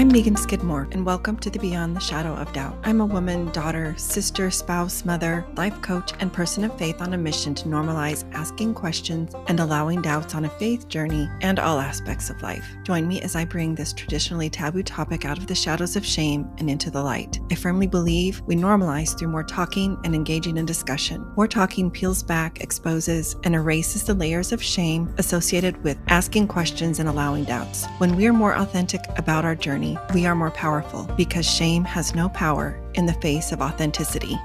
I'm Megan Skidmore, and welcome to the Beyond the Shadow of Doubt. I'm a woman, daughter, sister, spouse, mother, life coach, and person of faith on a mission to normalize asking questions and allowing doubts on a faith journey and all aspects of life. Join me as I bring this traditionally taboo topic out of the shadows of shame and into the light. I firmly believe we normalize through more talking and engaging in discussion. More talking peels back, exposes, and erases the layers of shame associated with asking questions and allowing doubts. When we are more authentic about our journey, we are more powerful because shame has no power in the face of authenticity.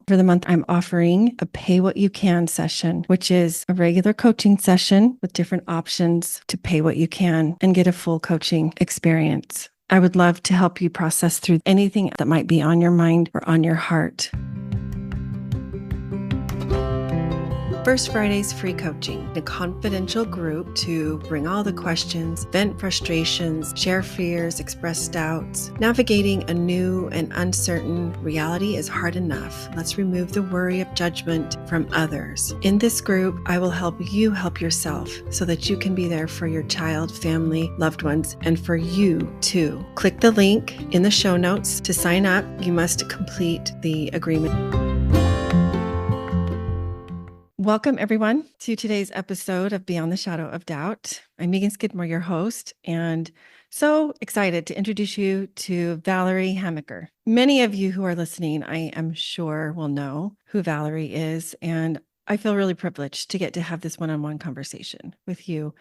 For the month, I'm offering a pay what you can session, which is a regular coaching session with different options to pay what you can and get a full coaching experience. I would love to help you process through anything that might be on your mind or on your heart. First Friday's free coaching, a confidential group to bring all the questions, vent frustrations, share fears, express doubts. Navigating a new and uncertain reality is hard enough. Let's remove the worry of judgment from others. In this group, I will help you help yourself so that you can be there for your child, family, loved ones, and for you too. Click the link in the show notes to sign up. You must complete the agreement. Welcome, everyone, to today's episode of Beyond the Shadow of Doubt. I'm Megan Skidmore, your host, and so excited to introduce you to Valerie Hamaker. Many of you who are listening, I am sure, will know who Valerie is, and I feel really privileged to get to have this one-on-one conversation with you.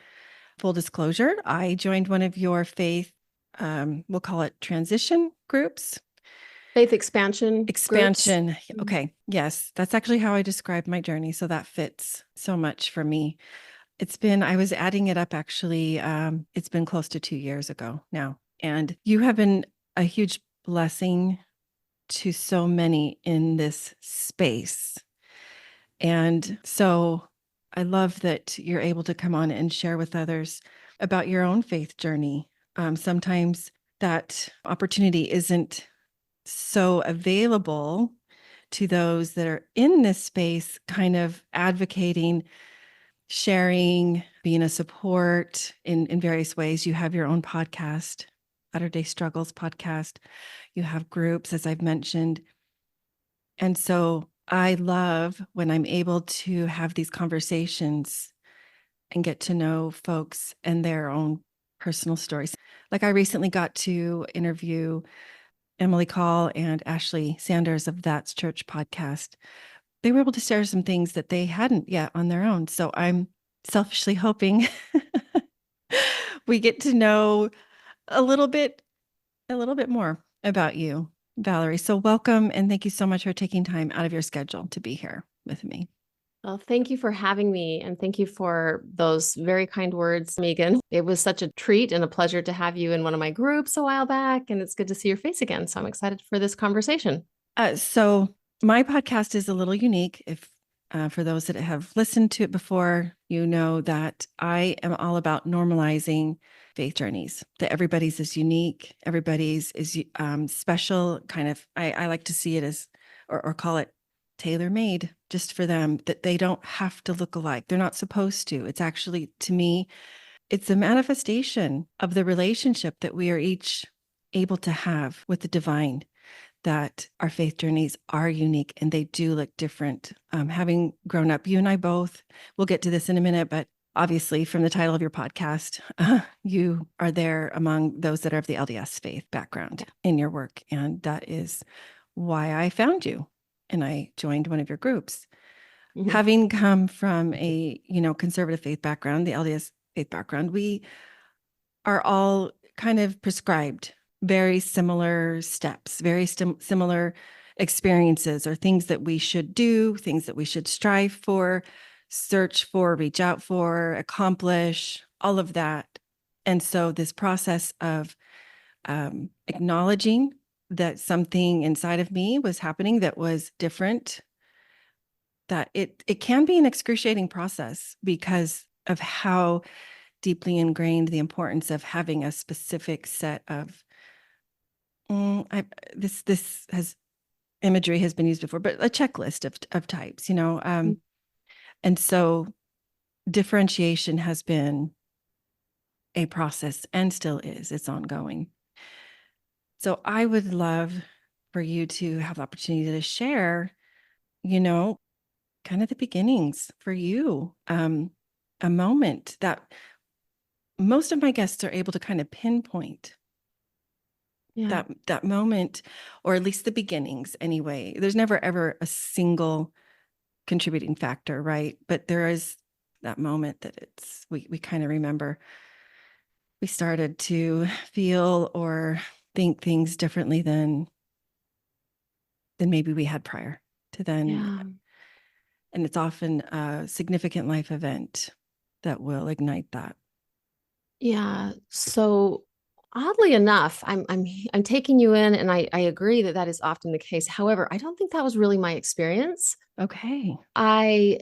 Full disclosure, I joined one of your faith, we'll call it transition groups. Faith expansion. Expansion. Groups. Okay. Yes. That's actually how I described my journey. So that fits so much for me. I was adding it up actually. It's been close to 2 years ago now. And you have been a huge blessing to so many in this space. And so I love that you're able to come on and share with others about your own faith journey. Sometimes that opportunity isn't so available to those that are in this space, kind of advocating, sharing, being a support in various ways. You have your own podcast, Latter-day Struggles podcast. You have groups, as I've mentioned. And so I love when I'm able to have these conversations and get to know folks and their own personal stories. Like I recently got to interview Emily Call and Ashley Sanders of That's Church podcast. They were able to share some things that they hadn't yet on their own. So I'm selfishly hoping we get to know a little bit more about you, Valerie. So welcome, and thank you so much for taking time out of your schedule to be here with me. Well, thank you for having me, and thank you for those very kind words, Megan. It was such a treat and a pleasure to have you in one of my groups a while back, and it's good to see your face again. So I'm excited for this conversation. So my podcast is a little unique. If for those that have listened to it before, you know that I am all about normalizing faith journeys, that everybody's is unique, everybody's is special, kind of, I like to see it as, or call it tailor-made just for them, that they don't have to look alike. They're not supposed to. It's actually, to me, it's a manifestation of the relationship that we are each able to have with the divine, that our faith journeys are unique and they do look different. Having grown up, you and I both, we'll get to this in a minute, but obviously from the title of your podcast, you are there among those that are of the LDS faith background in your work. And that is why I found you. And I joined one of your groups. Mm-hmm. Having come from a, conservative faith background, the LDS faith background, we are all kind of prescribed very similar steps, very similar experiences, or things that we should do, things that we should strive for, search for, reach out for, accomplish, all of that. And so this process of acknowledging that something inside of me was happening that was different, that it can be an excruciating process because of how deeply ingrained the importance of having a specific set of, this has imagery has been used before, but a checklist of types, and so differentiation has been a process and still is. It's ongoing. So I would love for you to have the opportunity to share, you know, kind of the beginnings for you. A moment that most of my guests are able to kind of pinpoint Yeah. that moment, or at least the beginnings anyway. There's never ever a single contributing factor, right? But there is that moment that we kind of remember we started to feel or think things differently than maybe we had prior to then. Yeah. And it's often a significant life event that will ignite that. Yeah. So oddly enough, I'm taking you in, and I agree that that is often the case. However, I don't think that was really my experience. Okay. I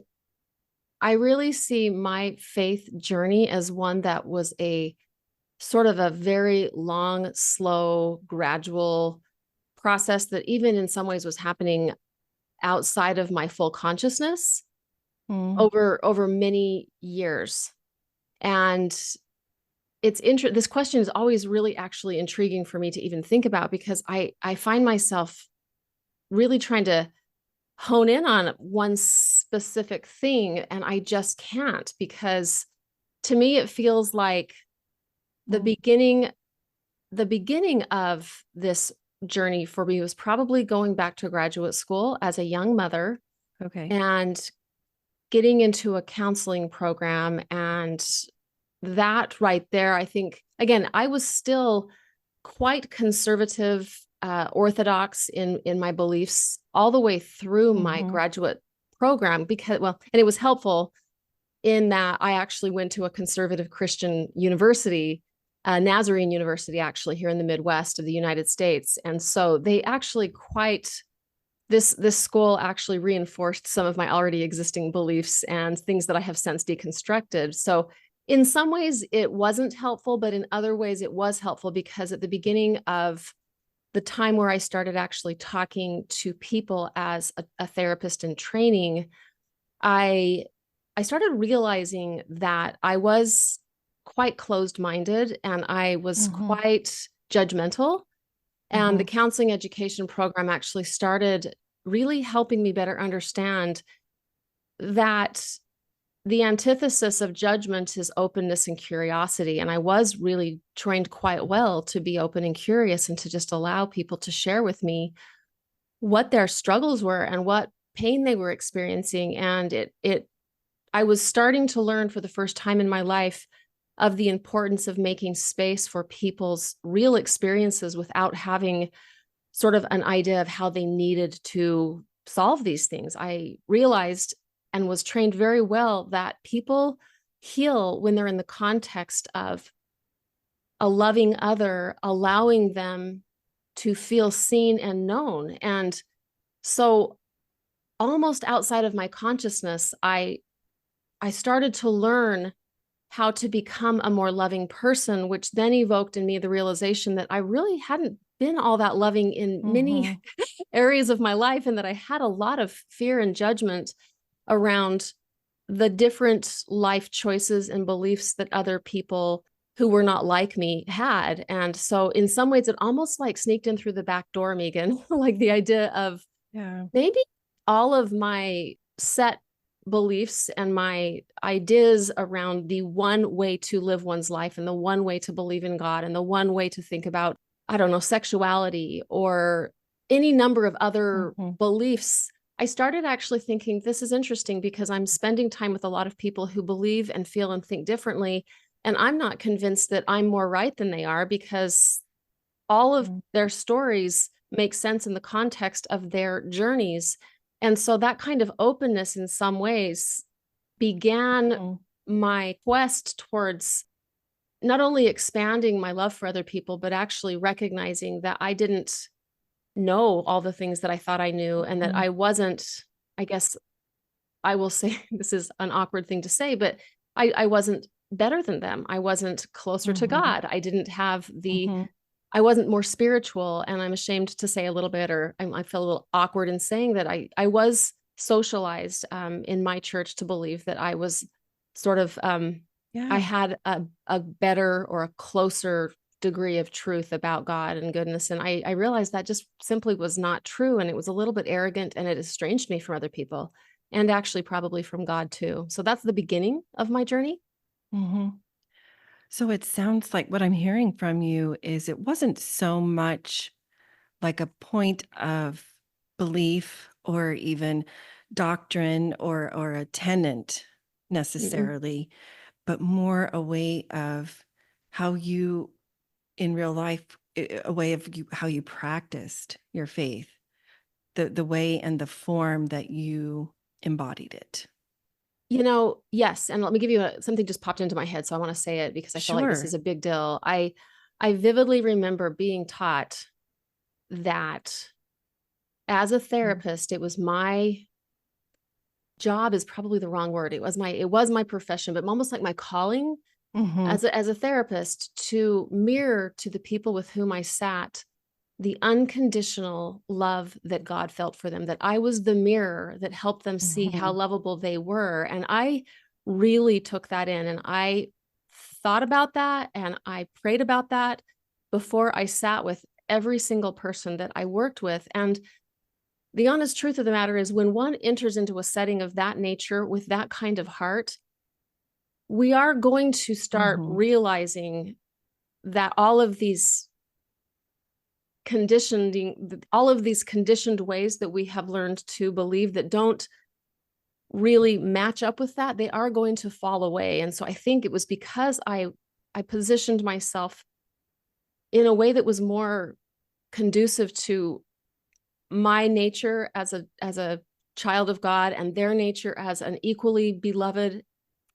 I really see my faith journey as one that was a sort of a very long, slow, gradual process that even in some ways was happening outside of my full consciousness Mm, over many years. And this question is always really actually intriguing for me to even think about, because I find myself really trying to hone in on one specific thing, and I just can't, because to me it feels like the mm, beginning the beginning of this journey for me was probably going back to graduate school as a young mother okay. and getting into a counseling program. And that right there, I think, again, I was still quite conservative, orthodox in my beliefs all the way through my Hmm. graduate program, because, well, and it was helpful in that I actually went to a conservative Christian university, Nazarene University, actually here in the Midwest of the United States. And so they actually quite this school actually reinforced some of my already existing beliefs and things that I have since deconstructed. So in some ways it wasn't helpful, but in other ways it was helpful, because at the beginning of the time where I started actually talking to people as a therapist in training, I I started realizing that I was quite closed-minded and I was Hmm. quite judgmental. And the Hmm. counseling education program actually started really helping me better understand that the antithesis of judgment is openness and curiosity. And I was really trained quite well to be open and curious and to just allow people to share with me what their struggles were and what pain they were experiencing. And I was starting to learn for the first time in my life of the importance of making space for people's real experiences without having sort of an idea of how they needed to solve these things. I realized and was trained very well that people heal when they're in the context of a loving other, allowing them to feel seen and known. And so almost outside of my consciousness, I started to learn how to become a more loving person, which then evoked in me the realization that I really hadn't been all that loving in many Hmm. areas of my life, and that I had a lot of fear and judgment around the different life choices and beliefs that other people who were not like me had. And so in some ways it almost like sneaked in through the back door, Megan, like the idea of Yeah. maybe all of my set beliefs and my ideas around the one way to live one's life and the one way to believe in God and the one way to think about, I don't know, sexuality or any number of other Hmm. beliefs. I started actually thinking this is interesting, because I'm spending time with a lot of people who believe and feel and think differently. And I'm not convinced that I'm more right than they are, because all of their stories make sense in the context of their journeys. And so that kind of openness in some ways began Hmm. my quest towards not only expanding my love for other people, but actually recognizing that I didn't know all the things that I thought I knew, and that Hmm. I wasn't, I guess I will say this is an awkward thing to say, but I wasn't better than them. I wasn't closer to Hmm. God. I didn't have the Hmm. I wasn't more spiritual, and I'm ashamed to say a little bit, or I feel a little awkward in saying that I was socialized in my church to believe that I was sort of I Yeah. had a better or a closer degree of truth about God and goodness. And I realized that just simply was not true. And it was a little bit arrogant and it estranged me from other people and actually probably from God too. So that's the beginning of my journey. Hmm. So it sounds like what I'm hearing from you is it wasn't so much like a point of belief or even doctrine or a tenant Mm-mm. necessarily, but more a way of how you in real life, a way of how you practiced your faith, the way and the form that you embodied it. Yes, and let me give you something just popped into my head, so I want to say it because I feel like this Sure. is a big deal. I vividly remember being taught that as a therapist, it was my job is probably the wrong word. It was my profession, but almost like my calling Hmm. as a therapist to mirror to the people with whom I sat the unconditional love that God felt for them, that I was the mirror that helped them see how Hmm. lovable they were. And I really took that in and I thought about that and I prayed about that before I sat with every single person that I worked with. And the honest truth of the matter is, when one enters into a setting of that nature with that kind of heart, we are going to start Hmm. realizing that all of these conditioned ways that we have learned to believe that don't really match up with that, they are going to fall away. And so I think it was because I positioned myself in a way that was more conducive to my nature as a child of God and their nature as an equally beloved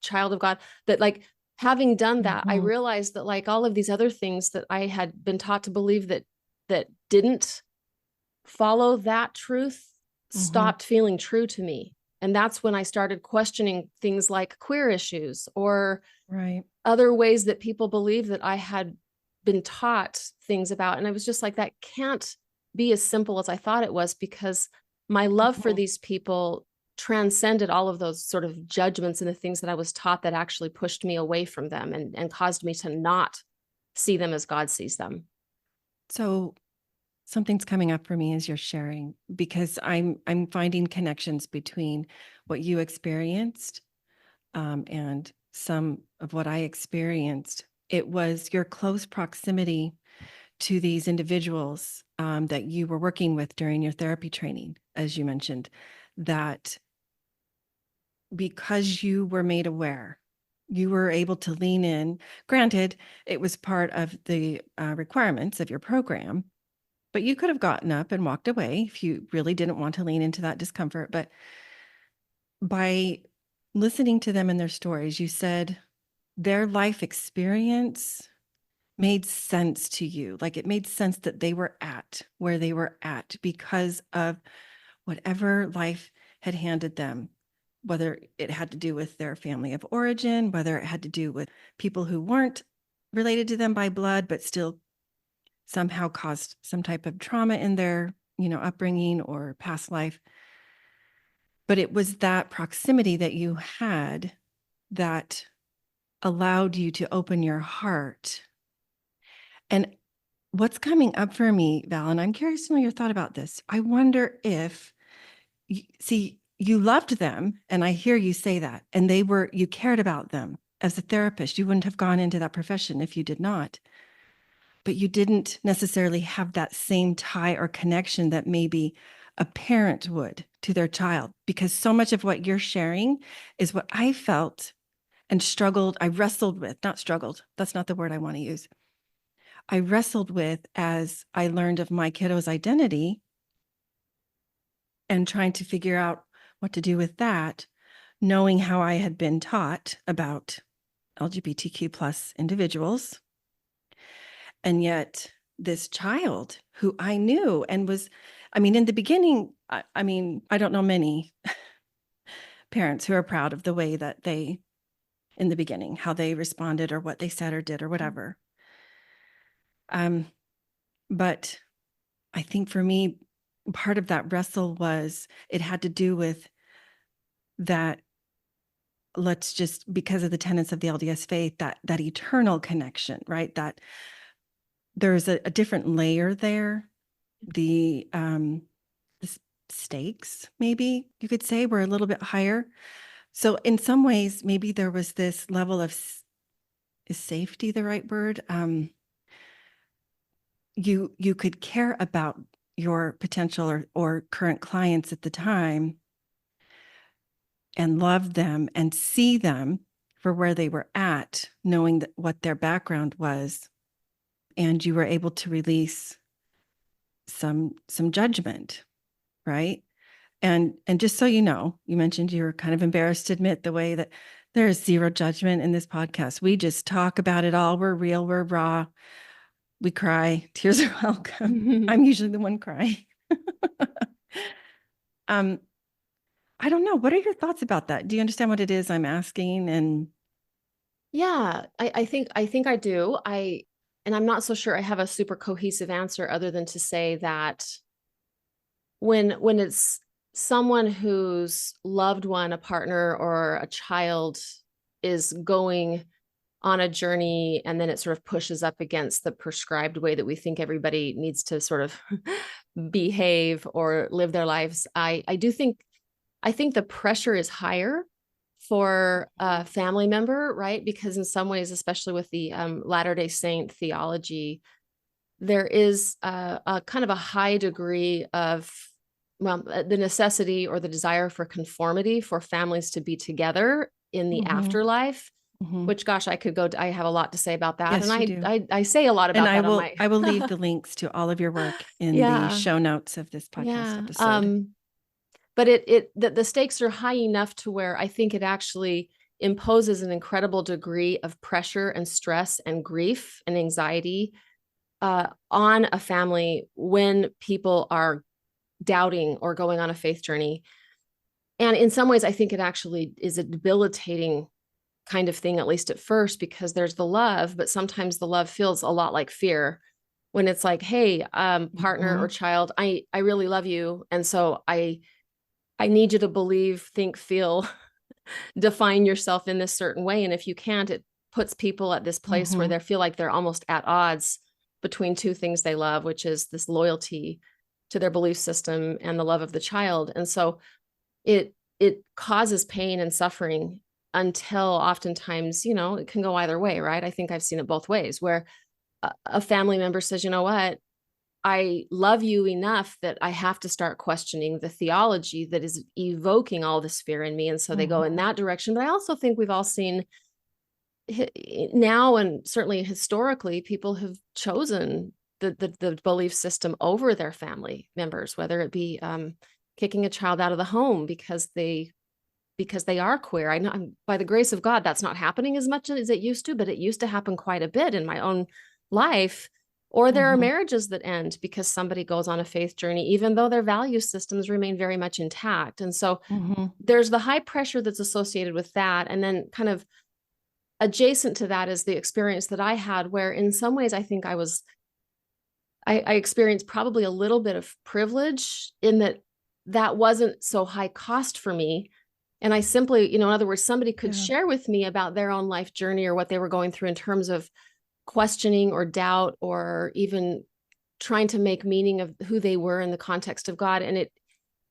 child of God, that like having done that, I Hmm. realized that like all of these other things that I had been taught to believe that didn't follow that truth Hmm. stopped feeling true to me. And that's when I started questioning things like queer issues or Right. other ways that people believe that I had been taught things about. And I was just like, that can't be as simple as I thought it was, because my love for Mhm. these people transcended all of those sort of judgments and the things that I was taught that actually pushed me away from them and caused me to not see them as God sees them. So something's coming up for me as you're sharing because I'm finding connections between what you experienced and some of what I experienced. It was your close proximity to these individuals that you were working with during your therapy training, as you mentioned, that because you were made aware, you were able to lean in. Granted, it was part of the requirements of your program, but you could have gotten up and walked away if you really didn't want to lean into that discomfort. But by listening to them and their stories, you said their life experience made sense to you. Like it made sense that they were at where they were at because of whatever life had handed them, whether it had to do with their family of origin, whether it had to do with people who weren't related to them by blood, but still somehow caused some type of trauma in their, upbringing or past life. But it was that proximity that you had that allowed you to open your heart. And what's coming up for me, Val, and I'm curious to know your thought about this. I wonder if see, you loved them, and I hear you say that, and you cared about them as a therapist. You wouldn't have gone into that profession if you did not. But you didn't necessarily have that same tie or connection that maybe a parent would to their child, because so much of what you're sharing is what I felt and struggled. I wrestled with, not struggled. That's not the word I want to use. I wrestled with as I learned of my kiddo's identity and trying to figure out what to do with that, knowing how I had been taught about LGBTQ plus individuals. And yet this child who I knew and was, in the beginning, I don't know many parents who are proud of the way that they, in the beginning, how they responded or what they said or did or whatever. Um, but I think for me, part of that wrestle was it had to do with that let's just, because of the tenets of the LDS faith, that eternal connection, right? That there's a different layer there. The stakes, maybe you could say, were a little bit higher. So in some ways, maybe there was this level of, is safety the right word? You could care about your potential or current clients at the time and love them and see them for where they were at, knowing that what their background was, and you were able to release some judgment, right? And just so you know, you mentioned you were kind of embarrassed to admit the way that there is zero judgment in this podcast. We just talk about it all. We're real, we're raw, we cry, tears are welcome. I'm usually the one crying. I don't know. What are your thoughts about that? Do you understand what it is I'm asking? And Yeah, I think I do. And I'm not so sure I have a super cohesive answer other than to say that when it's someone whose loved one, a partner or a child is going on a journey and then it sort of pushes up against the prescribed way that we think everybody needs to sort of behave or live their lives, I think the pressure is higher for a family member, right? Because in some ways, especially with the Latter-day Saint theology, there is a kind of a high degree of, well, the necessity or the desire for conformity for families to be together in the afterlife, which, gosh, I have a lot to say about that. yes, And you do. I say a lot And about that on my, I will leave the links to all of your work in the yeah, show notes of this podcast yeah. episode. But the stakes are high enough to where I think it actually imposes an incredible degree of pressure and stress and grief and anxiety on a family when people are doubting or going on a faith journey. And in some ways, I think it actually is a debilitating kind of thing, at least at first, because there's the love, but sometimes the love feels a lot like fear when it's like, hey, partner or child, I really love you. And so I need you to believe, think, feel, define yourself in this certain way. And if you can't, it puts people at this place where they feel like they're almost at odds between two things they love, which is this loyalty to their belief system and the love of the child. And so it causes pain and suffering until oftentimes, it can go either way, right? I think I've seen it both ways where a family member says, you know what? I love you enough that I have to start questioning the theology that is evoking all this fear in me. And so they go in that direction. But I also think we've all seen now, and certainly historically, people have chosen the belief system over their family members, whether it be kicking a child out of the home because they are queer. I know, by the grace of God, that's not happening as much as it used to, but it used to happen quite a bit in my own life. Or there are marriages that end because somebody goes on a faith journey, even though their value systems remain very much intact. And so there's the high pressure that's associated with that. And then kind of adjacent to that is the experience that I had, where in some ways I think I experienced probably a little bit of privilege in that wasn't so high cost for me. And I simply, in other words, somebody could share with me about their own life journey or what they were going through in terms of questioning or doubt or even trying to make meaning of who they were in the context of God. And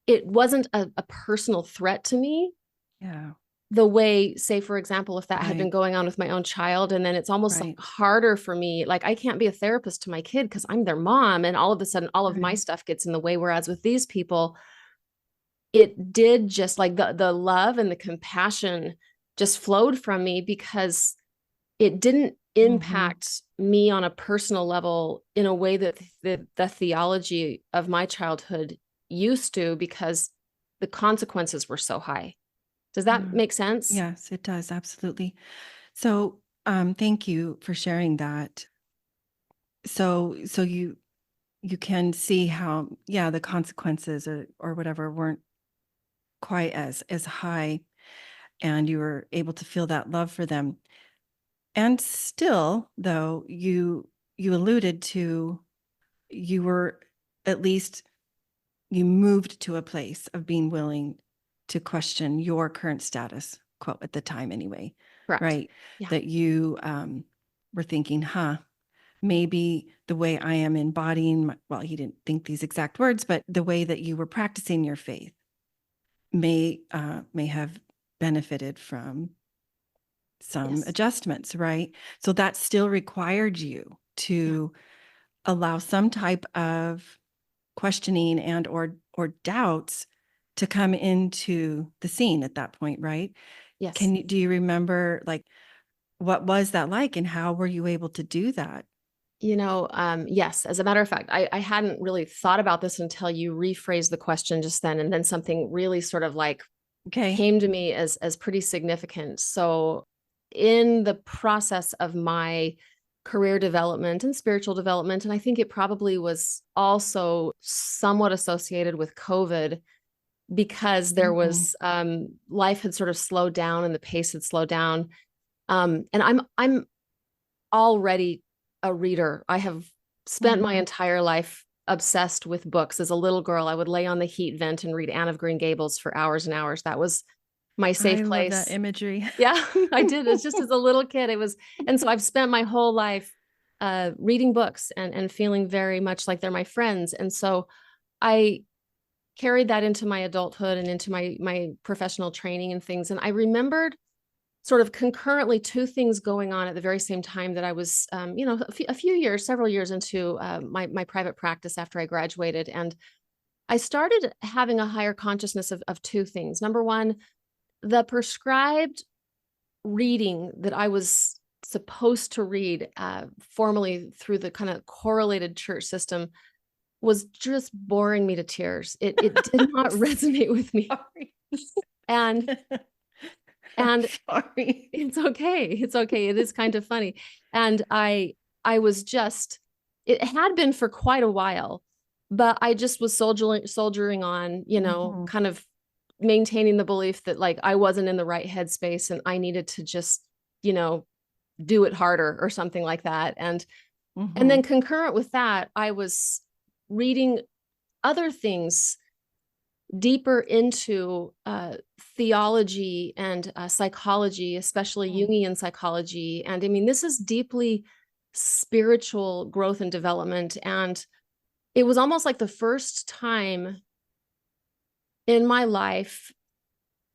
it wasn't a personal threat to me. Yeah. The way, say, for example, if that had been going on with my own child, and then it's almost like harder for me. Like I can't be a therapist to my kid because I'm their mom. And all of a sudden, all of my stuff gets in the way. Whereas with these people, it did just like the love and the compassion just flowed from me because it didn't impact me on a personal level in a way that the theology of my childhood used to, because the consequences were so high. Does that make sense? Yes, it does. Absolutely. So, thank you for sharing that. So you can see how, the consequences or whatever weren't quite as high, and you were able to feel that love for them. And still, though, you alluded to, you were, at least you moved to a place of being willing to question your current status. quote at the time anyway, Correct. right? Yeah. That you were thinking, maybe the way I am embodying, well, he didn't think these exact words, but the way that you were practicing your faith may have benefited from some Yes. adjustments, right? So that still required you to allow some type of questioning and or doubts to come into the scene at that point, right? Yes. Do you remember, like, what was that like and how were you able to do that? Yes, as a matter of fact, I hadn't really thought about this until you rephrased the question just then. And then something really sort of like Okay. came to me as pretty significant. So in the process of my career development and spiritual development, and I think it probably was also somewhat associated with COVID because there Mhm. was life had sort of slowed down and the pace had slowed down. And I'm already a reader. I have spent my Mhm. entire life obsessed with books. As a little girl, I would lay on the heat vent and read Anne of Green Gables for hours and hours. That was my I safe love that place. imagery. Yeah, I did. It's just as a little kid. It was, and so I've spent my whole life reading books and feeling very much like they're my friends. And so I carried that into my adulthood and into my professional training and things. And I remembered sort of concurrently two things going on at the very same time that I was, a few years, several years into my private practice after I graduated. And I started having a higher consciousness of two things. Number one, the prescribed reading that I was supposed to read formally through the kind of correlated church system was just boring me to tears. It did not resonate with me. Sorry. And and Sorry. it's okay. It's okay. It is kind of funny. And I was just, it had been for quite a while, but I just was soldiering on, Mhm. kind of maintaining the belief that like I wasn't in the right headspace and I needed to just, you know, do it harder or something like that. And then Mhm. concurrent with that, I was reading other things deeper into theology and psychology, especially Mm. Jungian psychology. And I mean, this is deeply spiritual growth and development. And it was almost like the first time in my life.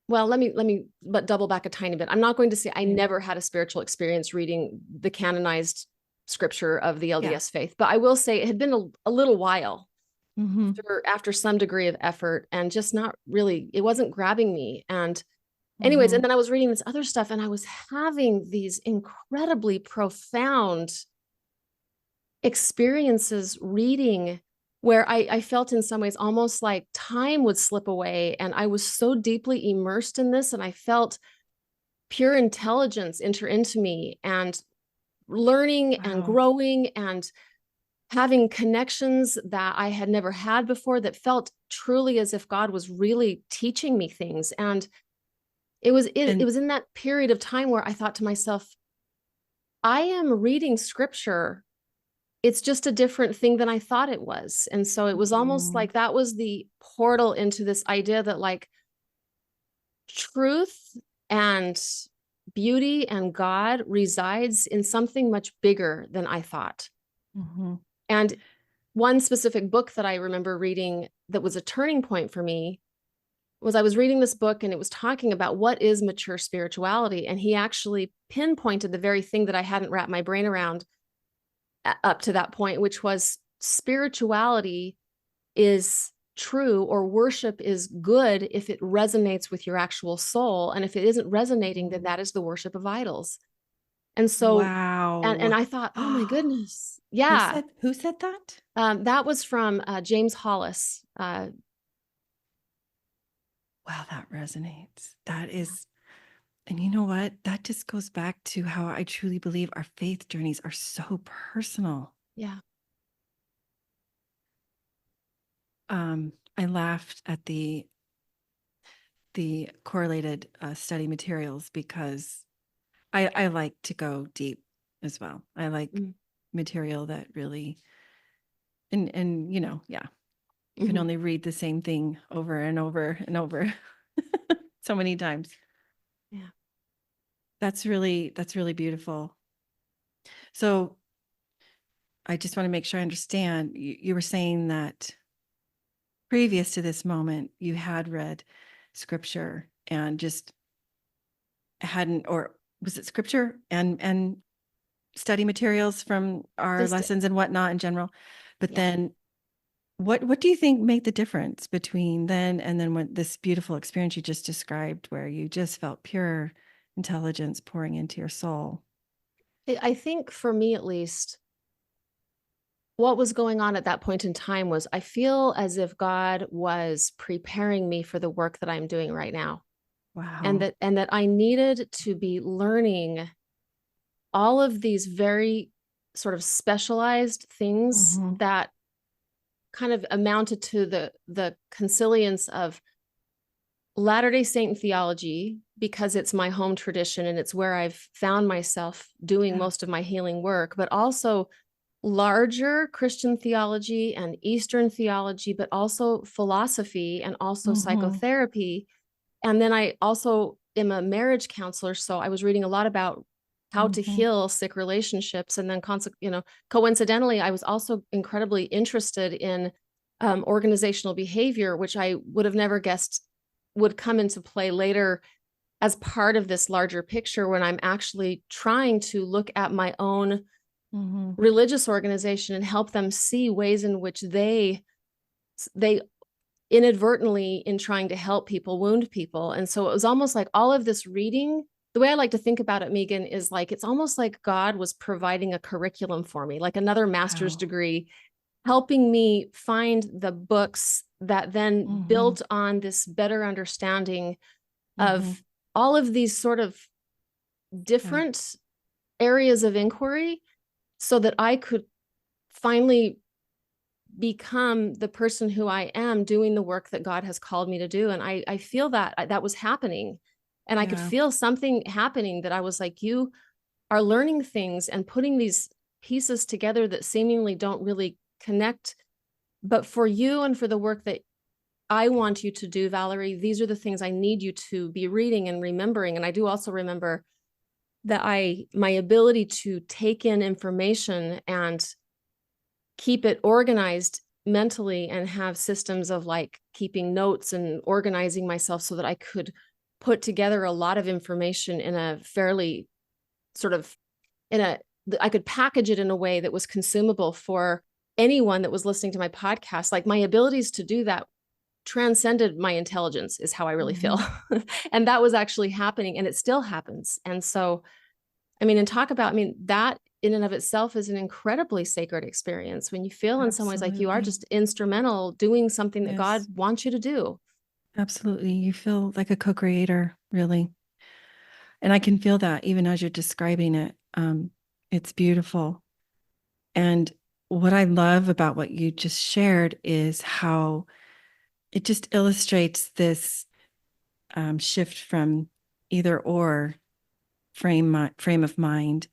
Well, let me but double back a tiny bit. I'm not going to say I Okay. never had a spiritual experience reading the canonized scripture of the Yeah. LDS faith, but I will say it had been a little while Mhm. after some degree of effort and just not really, it wasn't grabbing me. And anyways, and Mhm. then I was reading this other stuff and I was having these incredibly profound experiences reading where I felt in some ways almost like time would slip away. And I was so deeply immersed in this and I felt pure intelligence enter into me and learning and Wow. growing and having connections that I had never had before that felt truly as if God was really teaching me things. And it And was in that period of time where I thought to myself, I am reading scripture. It's just a different thing than I thought it was. And so it was almost mm, like that was the portal into this idea that like truth and beauty and God resides in something much bigger than I thought. mhm. And one specific book that I remember reading that was a turning point for me was I was reading this book and it was talking about what is mature spirituality. And he actually pinpointed the very thing that I hadn't wrapped my brain around up to that point, which was spirituality is true or worship is good if it resonates with your actual soul. And if it isn't resonating, then Mhm. that is the worship of idols. And so, and Wow. I thought, oh my goodness. Yeah. Who said that? That was from James Hollis. Wow, that resonates. That is, and you know what? That just goes back to how I truly believe our faith journeys are so personal. Yeah. I laughed at the correlated study materials because I like to go deep as well. I like Mm-hmm. material that really, and yeah, you can Mm-hmm. only read the same thing over and over and over so many times. Yeah. That's really beautiful. So I just want to make sure I understand. You were saying that previous to this moment, you had read scripture and just hadn't, or was it scripture and study materials from our Just, lessons and whatnot in general? But yeah. then what do you think made the difference between then and then when this beautiful experience you just described where you just felt pure intelligence pouring into your soul? I think for me, at least, what was going on at that point in time was I feel as if God was preparing me for the work that I'm doing right now. Wow. And that I needed to be learning all of these very sort of specialized things Mm-hmm. that kind of amounted to the consilience of Latter-day Saint theology, because it's my home tradition and it's where I've found myself doing Yeah. most of my healing work, but also larger Christian theology and Eastern theology, but also philosophy and also Mm-hmm. psychotherapy. And then I also am a marriage counselor, so I was reading a lot about how to Mm-hmm. heal sick relationships. And then, coincidentally, I was also incredibly interested in organizational behavior, which I would have never guessed would come into play later as part of this larger picture when I'm actually trying to look at my own Mm-hmm. religious organization and help them see ways in which they inadvertently, in trying to help people, wound people. And so it was almost like all of this reading. The way I like to think about it, Megan, is like it's almost like God was providing a curriculum for me, like another master's Wow. degree, helping me find the books that then Mm-hmm. built on this better understanding Mm-hmm. of all of these sort of Yeah. different areas of inquiry so that I could finally become the person who I am doing the work that God has called me to do. And I feel that that was happening. And I could Yeah. feel something happening that I was like, you are learning things and putting these pieces together that seemingly don't really connect. But for you and for the work that I want you to do, Valerie, these are the things I need you to be reading and remembering. And I do also remember that my ability to take in information and keep it organized mentally and have systems of like keeping notes and organizing myself so that I could put together a lot of information in a fairly sort of in a I could package it in a way that was consumable for anyone that was listening to my podcast. Like my abilities to do that transcended my intelligence is how I really feel. Mm-hmm. And that was actually happening and it still happens. And so I mean, and talk about, I mean, that in and of itself is an incredibly sacred experience when you feel in some ways like you are Absolutely. just instrumental doing something that God Yes. wants you to do. Absolutely. You feel like a co-creator, really. And I can feel that even as you're describing it. It's beautiful. And what I love about what you just shared is how it just illustrates this shift from either or frame of mind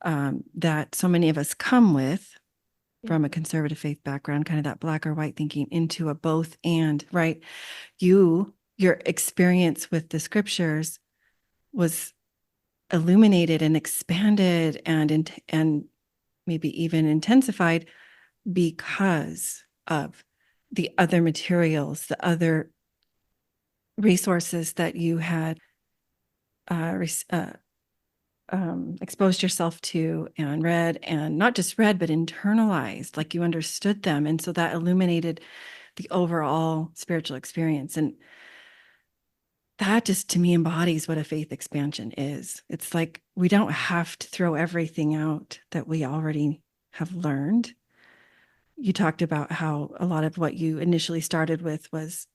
that so many of us come with Yeah. from a conservative faith background, kind of that black or white thinking into a both and, right? Your experience with the scriptures was illuminated and expanded and maybe even intensified because of the other materials, the other resources that you had uh, uh, exposed yourself to and read, and not just read, but internalized, like you understood them. And so that illuminated the overall spiritual experience. And that just to me embodies what a faith expansion is. It's like we don't have to throw everything out that we already have learned. You talked about how a lot of what you initially started with was,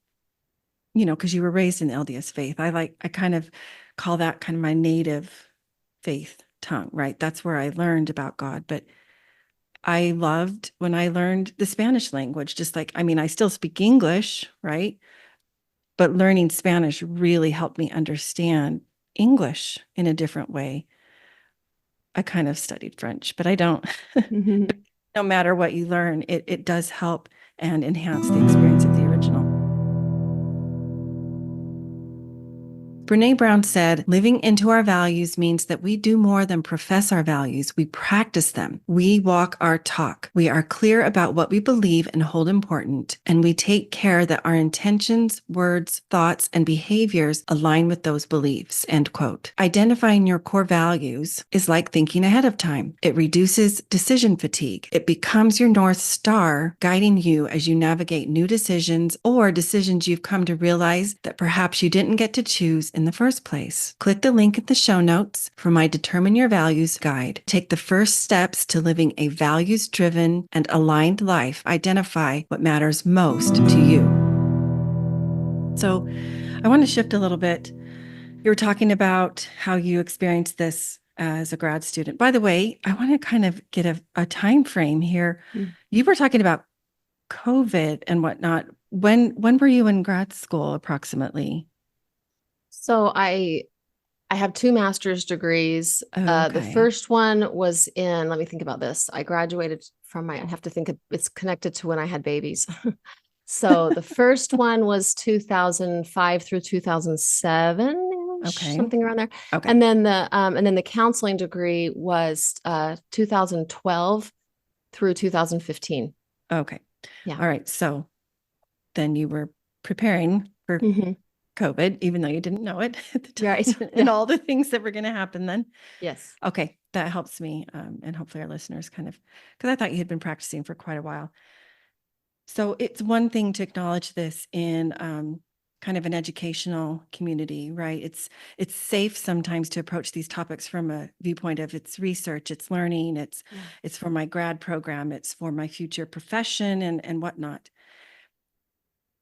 because you were raised in the LDS faith. I kind of call that kind of my native faith tongue, right? That's where I learned about God. But I loved when I learned the Spanish language, just like, I mean, I still speak English, right? But learning Spanish really helped me understand English in a different way. I kind of studied French, but I don't. Mhm. No matter what you learn, it does help and enhance the experience of the original. Brene Brown said, living into our values means that we do more than profess our values. We practice them. We walk our talk. We are clear about what we believe and hold important, and we take care that our intentions, words, thoughts, and behaviors align with those beliefs, end quote. Identifying your core values is like thinking ahead of time. It reduces decision fatigue. It becomes your North Star, guiding you as you navigate new decisions or decisions you've come to realize that perhaps you didn't get to choose in the first place. Click the link in the show notes for my Determine Your Values guide. Take the first steps to living a values-driven and aligned life. Identify what matters most to you. So I want to shift a little bit. You were talking about how you experienced this as a grad student. By the way, I want to kind of get a time frame here. You were talking about COVID and whatnot. When were you in grad school approximately? So I have two master's degrees. Oh, The okay. first one was in, let me think about this. I graduated from I have to think it's connected to when I had babies. So the first one was 2005 through 2007, Okay. something around there. Okay. And then the counseling degree was 2012 through 2015. Okay. Yeah. All right. So then you were preparing for COVID, even though you didn't know it at the time, Right. and all the things that were going to happen then. Yes. Okay. That helps me. And hopefully our listeners kind of, because I thought you had been practicing for quite a while. So it's one thing to acknowledge this in kind of an educational community, right? It's safe sometimes to approach these topics from a viewpoint of it's research, it's learning, it's for my grad program, it's for my future profession and whatnot.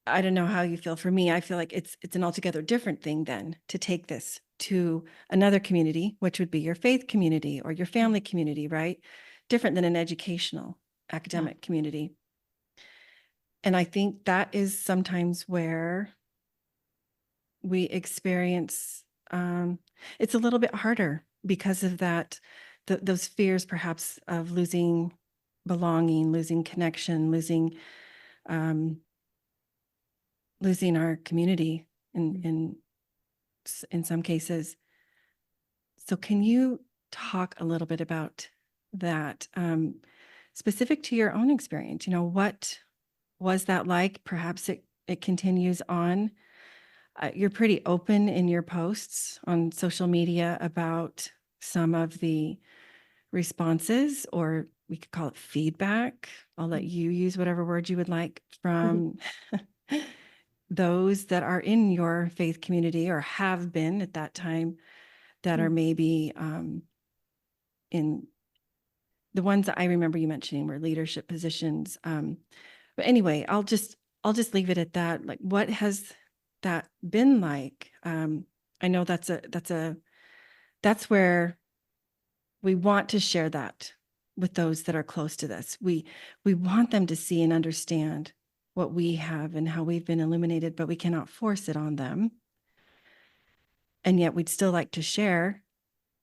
I don't know how you feel. For me, I feel like it's an altogether different thing then to take this to another community, which would be your faith community or your family community, right? Different than an educational academic community. And I think that is sometimes where we experience, it's a little bit harder because of that, those fears perhaps of losing belonging, losing connection, losing our community in some cases. So can you talk a little bit about that, specific to your own experience? What was that like? Perhaps it continues on. You're pretty open in your posts on social media about some of the responses, or we could call it feedback. I'll let you use whatever word you would like from those that are in your faith community or have been at that time that are maybe in the ones that I remember you mentioning were leadership positions. But anyway, I'll just leave it at that. Like, what has that been like? I know that's where we want to share that with those that are close to this. We want them to see and understand what we have and how we've been illuminated, but we cannot force it on them. And yet we'd still like to share,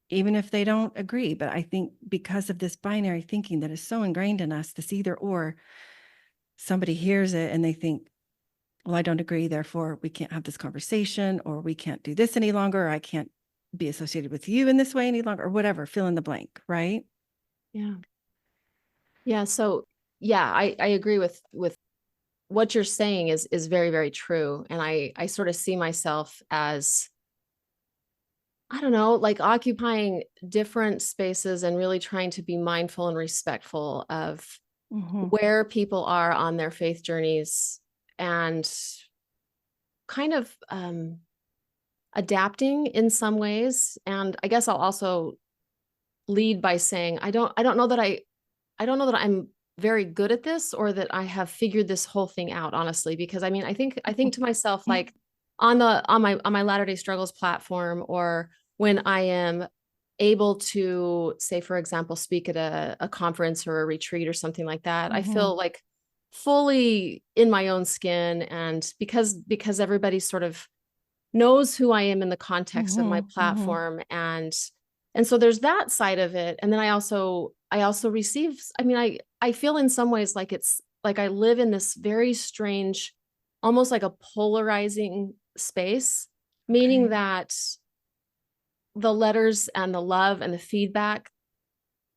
even if they don't agree. But I think because of this binary thinking that is so ingrained in us, this either or, somebody hears it and they think, well, I don't agree, therefore we can't have this conversation, or we can't do this any longer, or I can't be associated with you in this way any longer, or whatever, fill in the blank, right? Yeah. Yeah. So yeah, I agree with what you're saying is very, very true. And I sort of see myself as, I don't know, like occupying different spaces and really trying to be mindful and respectful of where people are on their faith journeys and kind of adapting in some ways. And I guess I'll also lead by saying I don't know that I'm very good at this or that I have figured this whole thing out, honestly, because I mean, I think to myself, like on my Latter-day Struggles platform, or when I am able to, say, for example, speak at a conference or a retreat or something like that, I feel like fully in my own skin. And because everybody sort of knows who I am in the context of my platform. And so there's that side of it. And then I also receive, I mean, I feel in some ways like it's like I live in this very strange, almost like a polarizing space meaning Okay. that the letters and the love and the feedback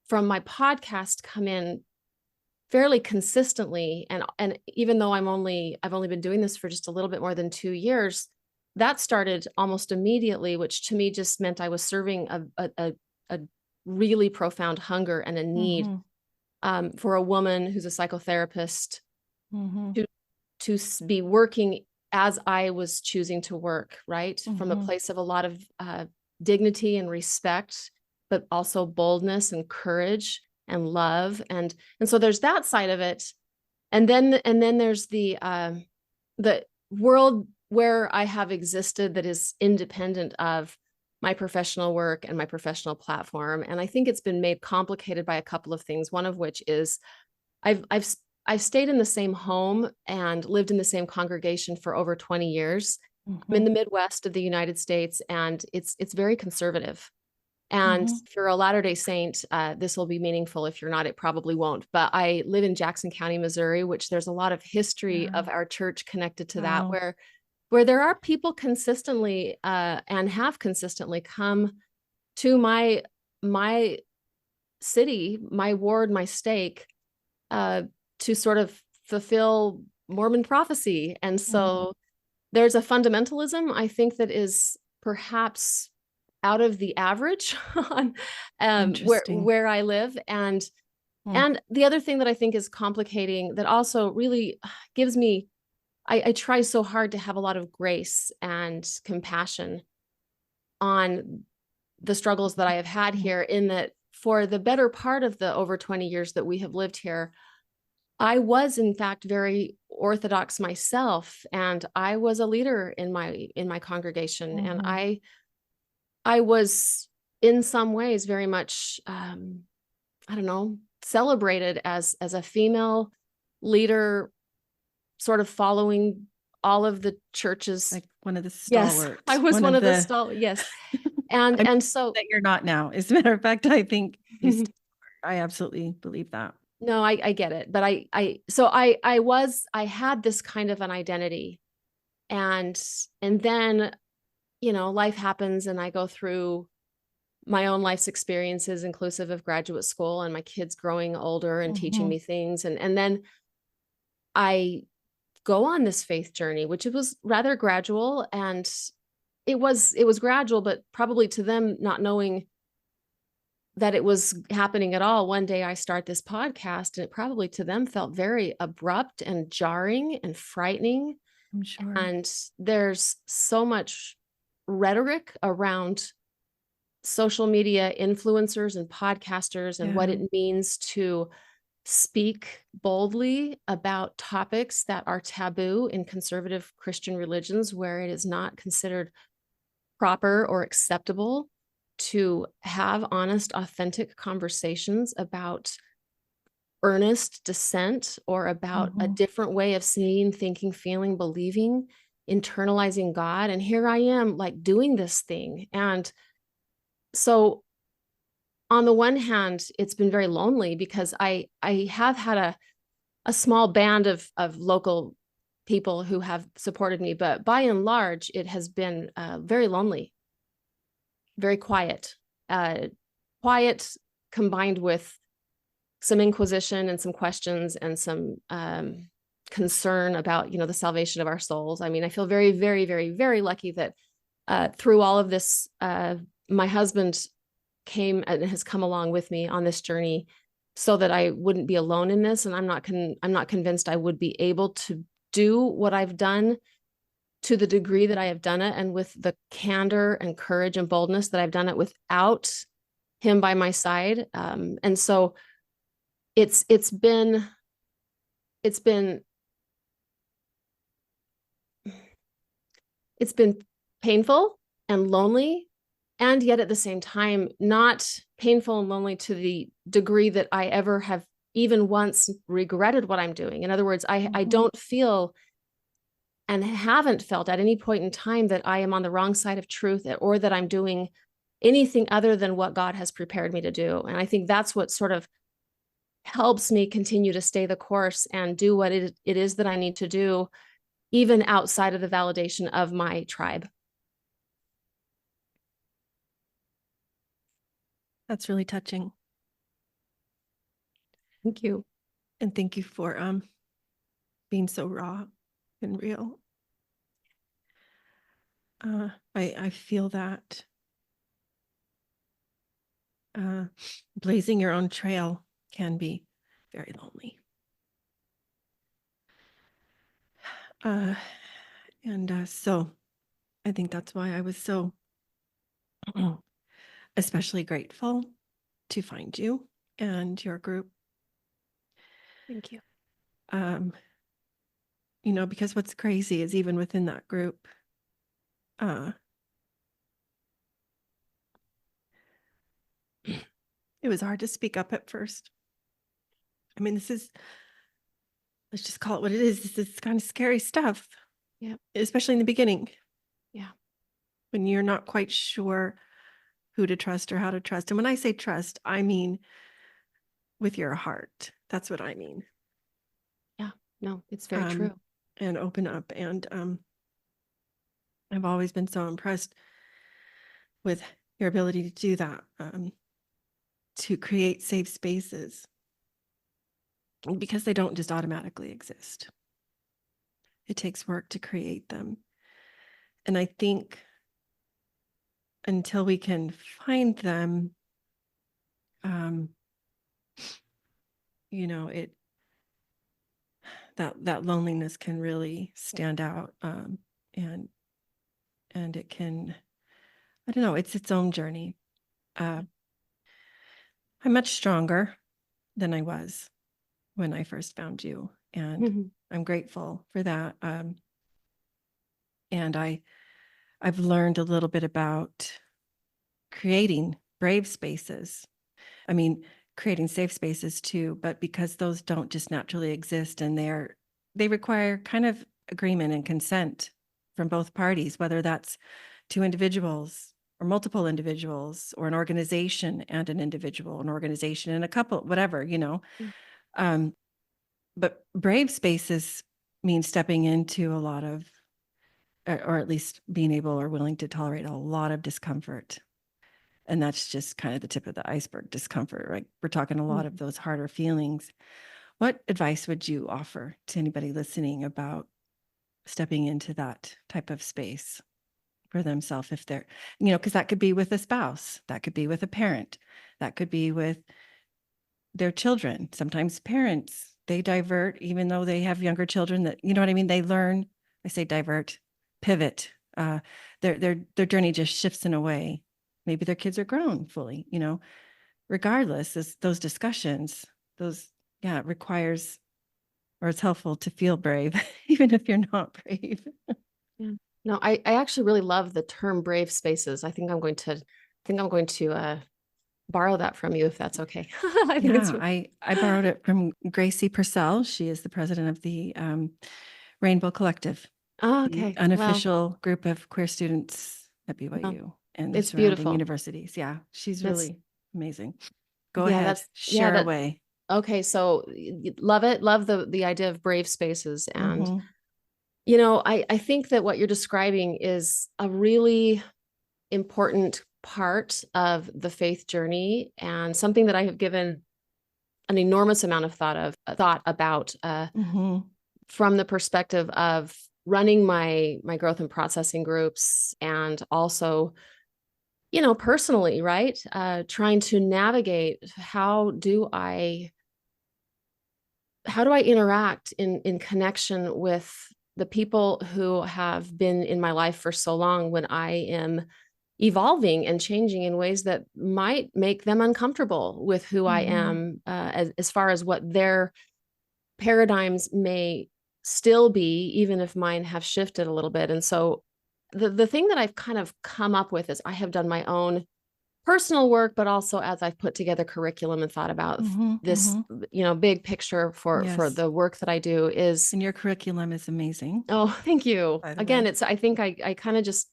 from my podcast come in fairly consistently. And even though I've only been doing this for just a little bit more than 2 years, that started almost immediately, which to me just meant I was serving a really profound hunger and a need Mm-hmm. for a woman who's a psychotherapist Mm-hmm. to be working as I was choosing to work, right? From a Mm-hmm. place of a lot of dignity and respect, but also boldness and courage and love. And so there's that side of it. And then there's the world where I have existed that is independent of my professional work and my professional platform. And I think it's been made complicated by a couple of things, one of which is I've I've I've stayed in the same home and lived in the same congregation for over 20 years. I'm Mm-hmm. in the Midwest of the United States, and it's very conservative. And Mm-hmm. if you're a Latter-day Saint, this will be meaningful. If you're not, it probably won't. But I live in Jackson County, Missouri, which there's a lot of history Yeah. of our church connected to that, Wow. where there are people consistently and have consistently come to my city, my ward, my stake, uh, to sort of fulfill Mormon prophecy. And Mm-hmm. so there's a fundamentalism, I think, that is perhaps out of the average on Interesting. where I live. And Mm. and the other thing that I think is complicating that also really gives me, I try so hard to have a lot of grace and compassion on the struggles that I have had Mm. here, in that for the better part of the over 20 years that we have lived here, I was in fact very orthodox myself, and I was a leader in my congregation, and Mhm. I was in some ways very much I don't know, celebrated as a female leader, sort of following all of the church's. Like one of the Yes, I stalwarts, was one one of of the the stall. Yes, I'm and so that you're not now. As a matter of fact, I think you I absolutely believe that. no, I get it, but I had this kind of an identity, and then life happens, and I go through my own life's experiences, inclusive of graduate school and my kids growing older and teaching Mhm. me things, and then I go on this faith journey, which it was rather gradual, and it was gradual, but probably to them not knowing that it was happening at all. One day I start this podcast, and it probably to them felt very abrupt and jarring and frightening. I'm sure. And there's so much rhetoric around social media influencers and podcasters and what Yeah. it means to speak boldly about topics that are taboo in conservative Christian religions, where it is not considered proper or acceptable to have honest, authentic conversations about earnest dissent or about a Mhm. different way of seeing, thinking, feeling, believing, internalizing God. And here I am, like, doing this thing. And so on the one hand, it's been very lonely because I have had a small band of local people who have supported me, but by and large, it has been very lonely, very quiet, uh, quiet combined with some inquisition and some questions and some concern about the salvation of our souls. I mean, I feel very, very, very, very lucky that through all of this, my husband came and has come along with me on this journey so that I wouldn't be alone in this. And I'm not convinced I would be able to do what I've done to the degree that I have done it, and with the candor and courage and boldness that I've done it without him by my side. And so it's it's been it's been it's been painful and lonely, and yet at the same time not painful and lonely to the degree that I ever have even once regretted what I'm doing. In other words, I Mhm. don't feel and haven't felt at any point in time that I am on the wrong side of truth, or that I'm doing anything other than what God has prepared me to do. And I think that's what sort of helps me continue to stay the course and do what it is that I need to do, even outside of the validation of my tribe. That's really touching. Thank you. And thank you for being so raw and real. I feel that blazing your own trail can be very lonely. So I think that's why I was so especially grateful to find you and your group. Thank you. Because what's crazy is even within that group, it was hard to speak up at first. I mean, let's just call it what it is. This is kind of scary stuff. Yeah. Especially in the beginning. Yeah. When you're not quite sure who to trust or how to trust. And when I say trust, I mean with your heart. That's what I mean. Yeah. No, it's very true. And open up. And I've always been so impressed with your ability to do that, to create safe spaces, because they don't just automatically exist. It takes work to create them. And I think until we can find them, that loneliness can really stand out, and it can, I don't know, it's its own journey. I'm much stronger than I was when I first found you, and I'm grateful for that. And I've learned a little bit about creating brave spaces. I mean, creating safe spaces too, but because those don't just naturally exist, and they require kind of agreement and consent from both parties, whether that's two individuals or multiple individuals, or an organization and an individual, an organization and a couple, whatever, but brave spaces mean stepping into a lot of, or at least being able or willing to tolerate a lot of discomfort. And that's just kind of the tip of the iceberg, discomfort, right? We're talking a lot of those harder feelings. What advice would you offer to anybody listening about stepping into that type of space for themselves, if they're, because that could be with a spouse, that could be with a parent, that could be with their children. Sometimes parents, they divert, even though they have younger children, that, you know what I mean? They learn, I say divert, pivot. Their journey just shifts in a way. Maybe their kids are grown fully, regardless, those discussions, it requires, or it's helpful to feel brave, even if you're not brave. Yeah. No, I actually really love the term brave spaces. I think I'm going to borrow that from you, if that's okay. I think it's I borrowed it from Gracie Purcell. She is the president of the Rainbow Collective, the okay. unofficial group of queer students at Well, BYU and the it's surrounding beautiful. universities. Yeah, she's That's really amazing. Go ahead, that's share away. Okay, so love it. Love the idea of brave spaces. And I think that what you're describing is a really important part of the faith journey, and something that I have given an enormous amount of thought about, from the perspective of running my growth and processing groups, and also, personally, right? Trying to navigate, how do I interact in connection with the people who have been in my life for so long, when I am evolving and changing in ways that might make them uncomfortable with who I am, as far as what their paradigms may still be, even if mine have shifted a little bit. And so the thing that I've kind of come up with is, I have done my own personal work, but also as I've put together curriculum and thought about this, big picture for the work that I do is. And your curriculum is amazing. Oh, thank you. Again, way. I think I kind of just,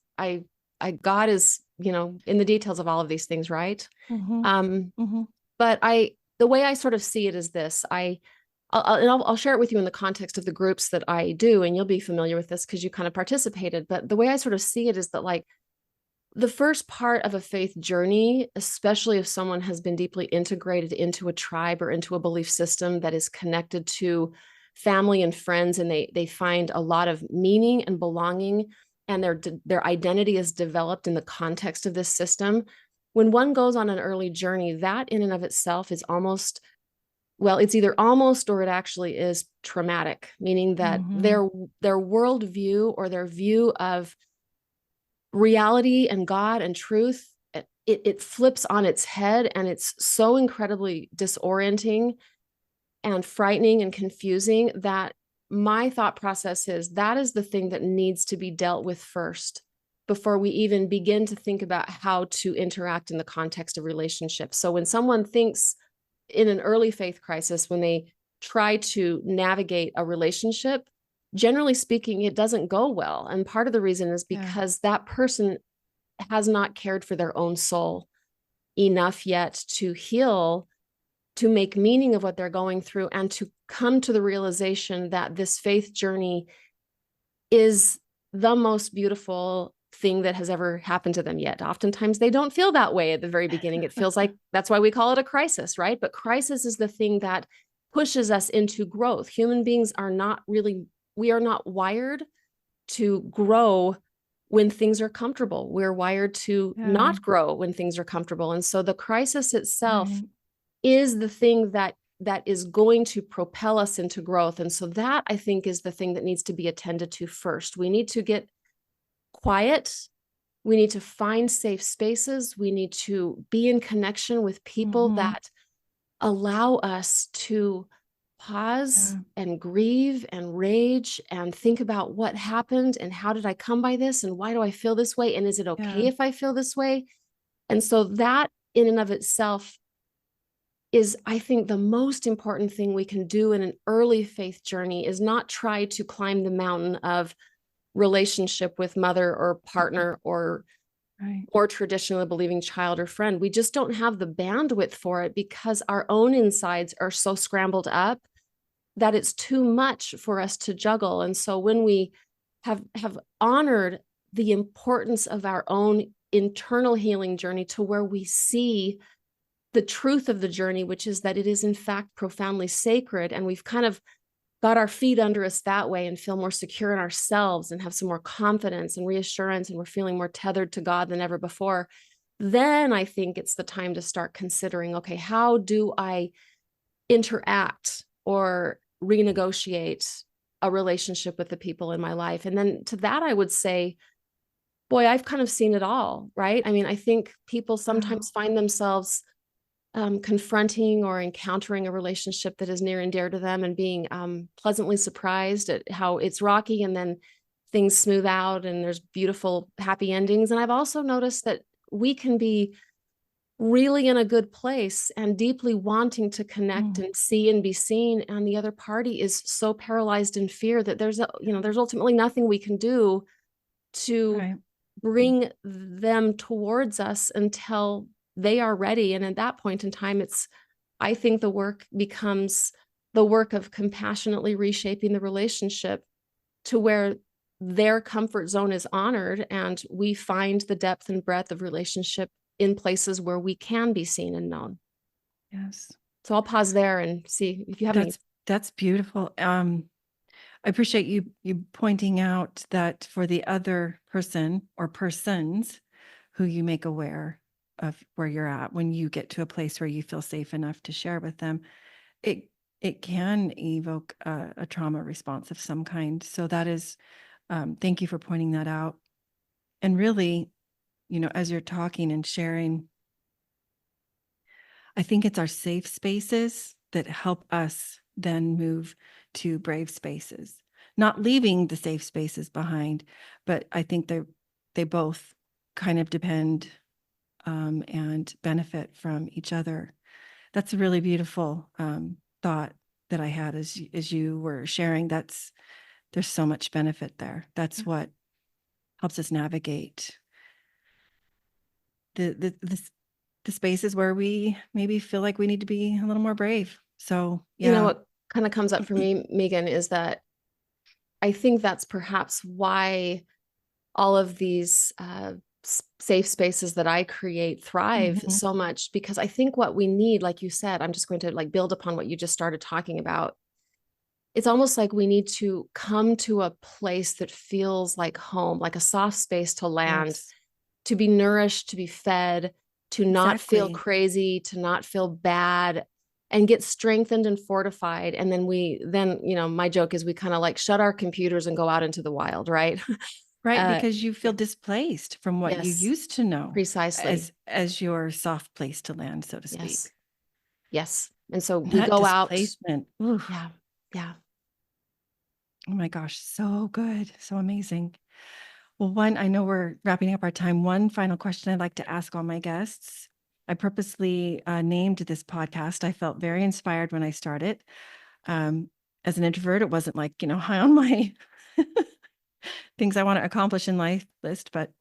God is, in the details of all of these things, right? But the way I sort of see it is this. I'll share it with you in the context of the groups that I do, and you'll be familiar with this because you kind of participated. But the way I sort of see it is that, like, the first part of a faith journey, especially if someone has been deeply integrated into a tribe or into a belief system that is connected to family and friends, and they find a lot of meaning and belonging, and their identity is developed in the context of this system. When one goes on an early journey, that in and of itself is almost, well, it's either almost or it actually is traumatic, meaning that Mm-hmm. their worldview or their view of reality and God and truth, it flips on its head, and it's so incredibly disorienting and frightening and confusing that my thought process is that is the thing that needs to be dealt with first before we even begin to think about how to interact in the context of relationships. So when someone thinks in an early faith crisis, when they try to navigate a relationship, generally speaking, it doesn't go well. And part of the reason is Yeah. because that person has not cared for their own soul enough yet to heal, to make meaning of what they're going through, and to come to the realization that this faith journey is the most beautiful thing that has ever happened to them yet. Oftentimes they don't feel that way at the very beginning. It feels like that's why we call it a crisis, right? But crisis is the thing that pushes us into growth. Human beings are not really, we are not wired to grow when things are comfortable. We're wired to Yeah. not grow when things are comfortable. And so the crisis itself Right. is the thing that is going to propel us into growth. And so that, I think, is the thing that needs to be attended to first. We need to get quiet. We need to find safe spaces. We need to be in connection with people Mm-hmm. that allow us to pause Yeah. and grieve and rage and think about what happened and how did I come by this and why do I feel this way? And is it Yeah. okay if I feel this way? And so that in and of itself is, I think, the most important thing we can do in an early faith journey is not try to climb the mountain of relationship with mother or partner or Right. more traditionally believing child or friend. We just don't have the bandwidth for it because our own insides are so scrambled up that it's too much for us to juggle. And so when we have honored the importance of our own internal healing journey to where we see the truth of the journey, which is that it is in fact profoundly sacred, and we've kind of got our feet under us that way and feel more secure in ourselves and have some more confidence and reassurance, and we're feeling more tethered to God than ever before, then I think it's the time to start considering, okay, how do I interact or renegotiate a relationship with the people in my life? And then to that, I would say, boy, I've kind of seen it all, right? I mean, I think people Wow. sometimes find themselves confronting or encountering a relationship that is near and dear to them and being pleasantly surprised at how it's rocky and then things smooth out and there's beautiful, happy endings. And I've also noticed that we can be really in a good place and deeply wanting to connect Mm. and see and be seen, and the other party is so paralyzed in fear that there's ultimately nothing we can do to Right. bring them towards us until they are ready. And at that point in time, I think the work becomes the work of compassionately reshaping the relationship to where their comfort zone is honored and we find the depth and breadth of relationship in places where we can be seen and known. Yes. So I'll pause there and see if you have any. That's beautiful. I appreciate you pointing out that for the other person or persons who you make aware of where you're at, when you get to a place where you feel safe enough to share with them, it it can evoke a trauma response of some kind. So that is, thank you for pointing that out. And really, as you're talking and sharing, I think it's our safe spaces that help us then move to brave spaces, not leaving the safe spaces behind, but I think they both kind of depend and benefit from each other. That's a really beautiful thought that I had as you were sharing. There's so much benefit there. That's what helps us navigate the the spaces where we maybe feel like we need to be a little more brave. So yeah. What kind of comes up for me, Megan, is that I think that's perhaps why all of these safe spaces that I create thrive Mhm. so much, because I think what we need, like you said, I'm just going to like build upon what you just started talking about. It's almost like we need to come to a place that feels like home, like a soft space to land, Yes, to be nourished, to be fed, to not feel exactly. crazy, to not feel bad, and get strengthened and fortified. And then, my joke is we kind of like shut our computers and go out into the wild, right? Right, uh, because you yeah, feel displaced from what you yes, used to know precisely. as your soft place to land, so to Yes, speak. yes. And so And we that go out. displacement, oof, Yeah, yeah. oh my gosh, so good, so amazing. Well, one, I know we're wrapping up our time. One final question I'd like to ask all my guests. I purposely named this podcast. I felt very inspired when I started. Um, as an introvert, it wasn't like, high on my things I want to accomplish in life list, but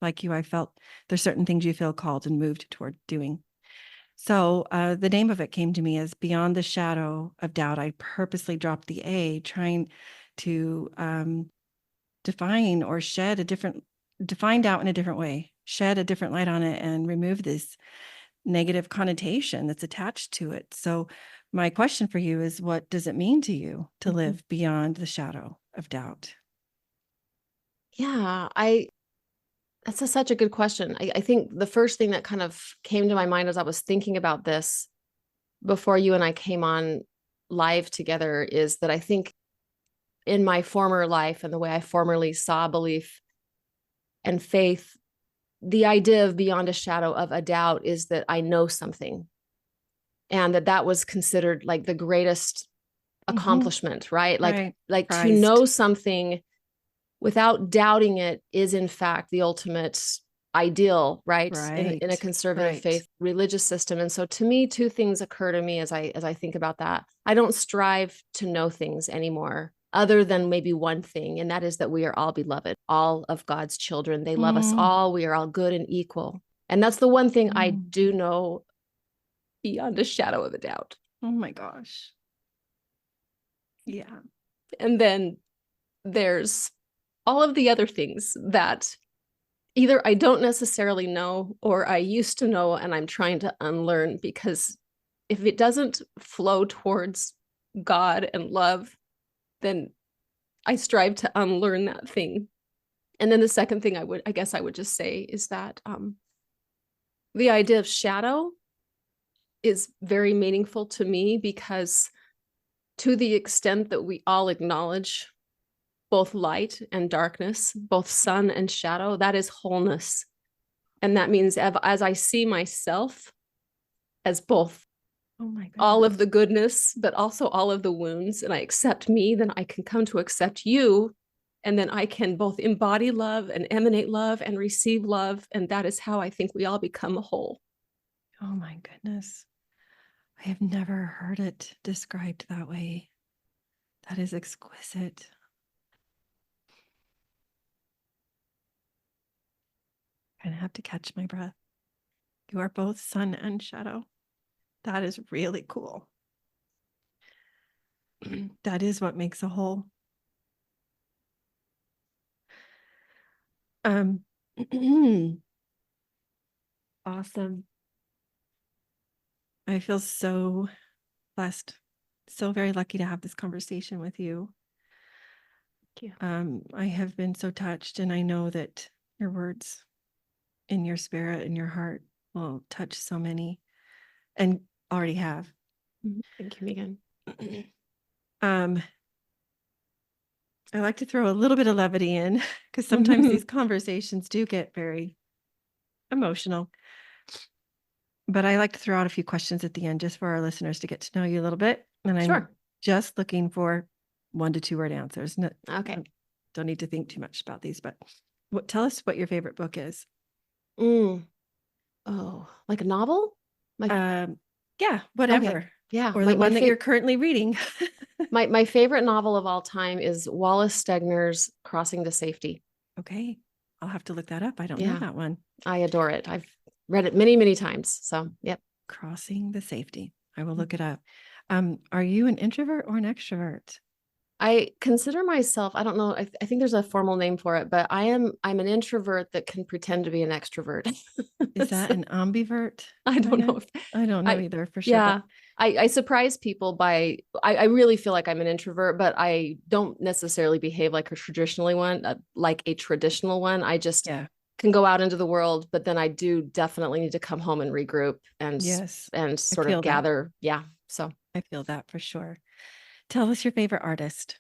like you, I felt there's certain things you feel called and moved toward doing. So the name of it came to me as Beyond the Shadow of Doubt. I purposely dropped the A, trying to define or define doubt in a different way, shed a different light on it, and remove this negative connotation that's attached to it. So my question for you is, what does it mean to you to Mhm. live beyond the shadow of doubt? Yeah, that's such a good question. I think the first thing that kind of came to my mind as I was thinking about this before you and I came on live together is that I think in my former life and the way I formerly saw belief and faith, the idea of beyond a shadow of a doubt is that I know something, and that was considered like the greatest Hmm. accomplishment, right? Right. Like to Prized. know something without doubting it is in fact the ultimate ideal, right? In a Right. conservative Right. faith religious system. And so to me, two things occur to me as I think about that. I don't strive to know things anymore other than maybe one thing, and that is that we are all beloved, all of God's children. They love us Mm, all. We are all good and equal. And that's the one thing I mm. do know beyond a shadow of a doubt. Oh my gosh. Yeah. And then there's all of the other things that either I don't necessarily know or I used to know and I'm trying to unlearn, because if it doesn't flow towards God and love, then I strive to unlearn that thing. And then the second thing I guess I would just say is that the idea of shadow is very meaningful to me, because to the extent that we all acknowledge both light and darkness, both sun and shadow, that is wholeness. And that means as I see myself as both Oh my all of goodness. the goodness, but also all of the wounds, and I accept me, then I can come to accept you. And then I can both embody love and emanate love and receive love. And that is how I think we all become a whole. Oh my goodness. I have never heard it described that way. That is exquisite. I have to catch my breath. You are both sun and shadow. That is really cool. That is what makes a whole. Um, awesome. I feel so blessed, so very lucky to have this conversation with you. Thank you. I have been so touched, and I know that your words in your spirit and your heart will touch so many, and already have. Thank you, Megan. um, I like to throw a little bit of levity in because sometimes these conversations do get very emotional. But I like to throw out a few questions at the end just for our listeners to get to know you a little bit. And I'm Sure. just looking for 1 to 2 word answers. No, Okay. don't need to think too much about these, but tell us what your favorite book is. Mm. Oh, like a novel? My Yeah, Okay. whatever. Yeah. Or the one that you're currently reading. My favorite novel of all time is Wallace Stegner's Crossing to Safety. Okay. I'll have to look that up. I don't know Yeah, that one. I adore it. I've read it many, many times. So, yep. Crossing the Safety. I will look it up. Are you an introvert or an extrovert? I consider myself, I don't know, I think there's a formal name for it, but I'm an introvert that can pretend to be an extrovert. Is that So, an ambivert, I don't know kinda? if I don't know I either for sure, but yeah. I surprise people by I really feel like I'm an introvert, but I don't necessarily behave like a traditional one. I just yeah. can go out into the world, but then I do definitely need to come home and regroup Yes. and I sort of feel that. gather. Yeah. So, I feel that for sure. Tell us your favorite artist.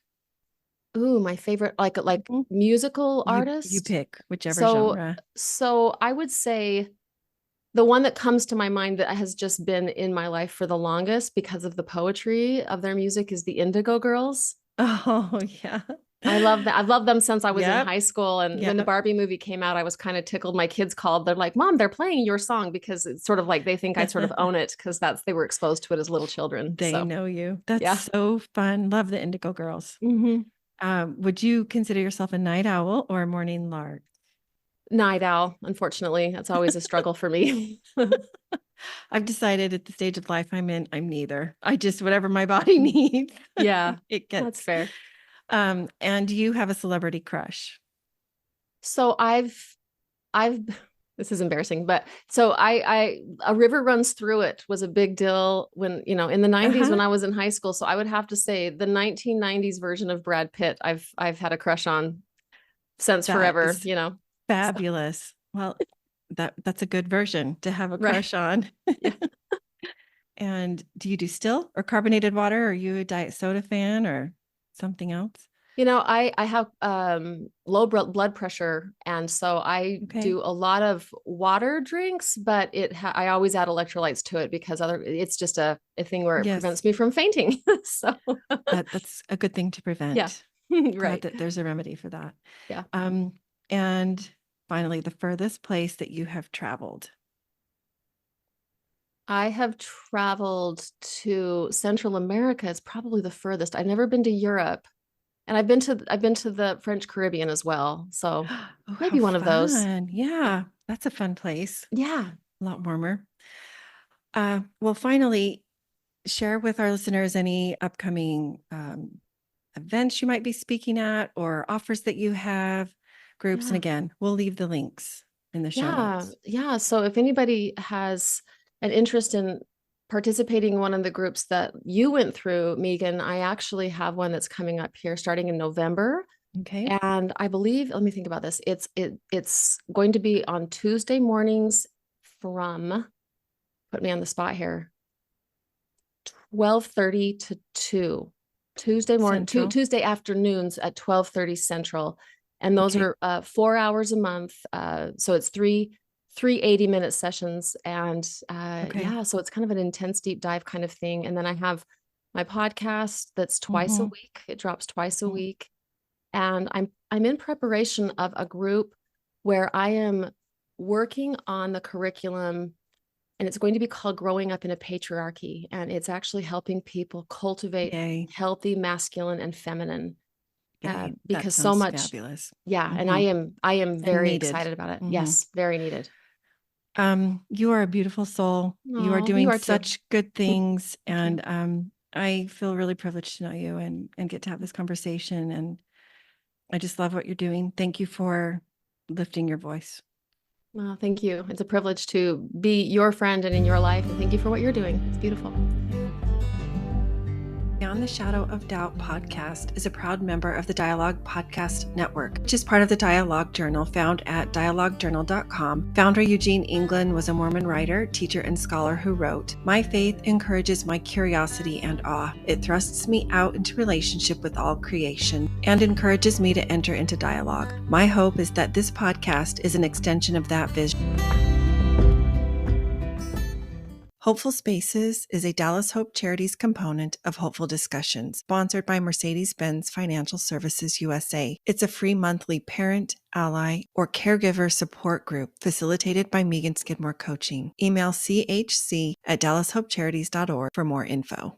ooh, my favorite like Mhm. musical You artist. pick whichever So genre. so I would say the one that comes to my mind that has just been in my life for the longest because of the poetry of their music is the Indigo Girls. Oh, yeah. I love that. I've loved them since I was in Yep, high school. And when the yep. Barbie movie came out, I was kind of tickled. My kids called. They're like, "Mom, they're playing your song," because it's sort of like they think I sort of own it because they were exposed to it as little children. They So know you. That's yeah. so fun. Love the Indigo Girls. Hmm. Would you consider yourself a night owl or a morning lark? Night owl, unfortunately. That's always a struggle for me. I've decided at the stage of life I'm in, I'm neither. I just whatever my body needs, Yeah, it that's gets. fair. And you have a celebrity crush. So I've this is embarrassing, but so I a river runs through it was a big deal when, in the 90s Uh-huh. when I was in high school. So I would have to say the 1990s version of Brad Pitt, I've had a crush on since That forever, is So fabulous. Well, that's a good version to have a right. crush on. Yeah. And do you do still or carbonated water? Are you a diet soda fan or something else? I have low blood pressure, and so I Okay. do a lot of water drinks, but I always add electrolytes to it because it's just a thing where it Yes. prevents me from fainting. So That's a good thing to yeah. prevent. Glad Right. that there's a remedy for that. Yeah. Um, and finally, the furthest place that you have traveled. I have traveled to Central America. It's probably the furthest. I've never been to Europe, and I've been to the French Caribbean as well. So Oh, how maybe one of those. fun. Yeah, that's a fun place. Yeah. A lot warmer. Well, finally, share with our listeners any upcoming events you might be speaking at or offers that you have, groups. And Yeah. again, we'll leave the links in the show Yeah. notes. Yeah. So if anybody has an interest in participating in one of the groups that you went through, Megan, I actually have one that's coming up here starting in November. Okay. And I believe, let me think about this. It's going to be on Tuesday mornings from, put me on the spot here, 12:30 to 2. Central. Tuesday afternoons at 12:30 Central. And those Okay. are 4 hours a month. So it's three 80-minute sessions. And Okay. yeah, so it's kind of an intense deep dive kind of thing. And then I have my podcast that's twice a Mm-hmm. week. It drops twice a week. And I'm in preparation of a group where I am working on the curriculum, and it's going to be called Growing Up in a Patriarchy, and it's actually helping people cultivate Yay. healthy masculine and feminine, Yay. That because so sounds much. fabulous. Yeah, and Mm-hmm. I am And very needed. excited about it. Mm-hmm. Yes, very needed. You are a beautiful soul. You are Oh, you doing are too. such good things. Thank you. And I feel really privileged to know you and get to have this conversation. And I just love what you're doing. Thank you for lifting your voice. Well, thank you. It's a privilege to be your friend and in your life, and thank you for what you're doing. It's beautiful. Beyond the Shadow of Doubt podcast is a proud member of the Dialogue Podcast Network, which is part of the Dialogue Journal found at dialoguejournal.com. Founder Eugene England was a Mormon writer, teacher, and scholar who wrote, "My faith encourages my curiosity and awe. It thrusts me out into relationship with all creation and encourages me to enter into dialogue. My hope is that this podcast is an extension of that vision." Hopeful Spaces is a Dallas Hope Charities component of Hopeful Discussions, sponsored by Mercedes-Benz Financial Services USA. It's a free monthly parent, ally, or caregiver support group facilitated by Megan Skidmore Coaching. Email chc@dallashopecharities.org for more info.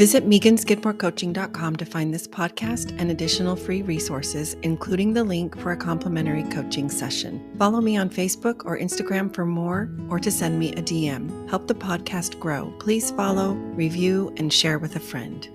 Visit meganskidmorecoaching.com to find this podcast and additional free resources, including the link for a complimentary coaching session. Follow me on Facebook or Instagram for more, or to send me a DM. Help the podcast grow. Please follow, review, and share with a friend.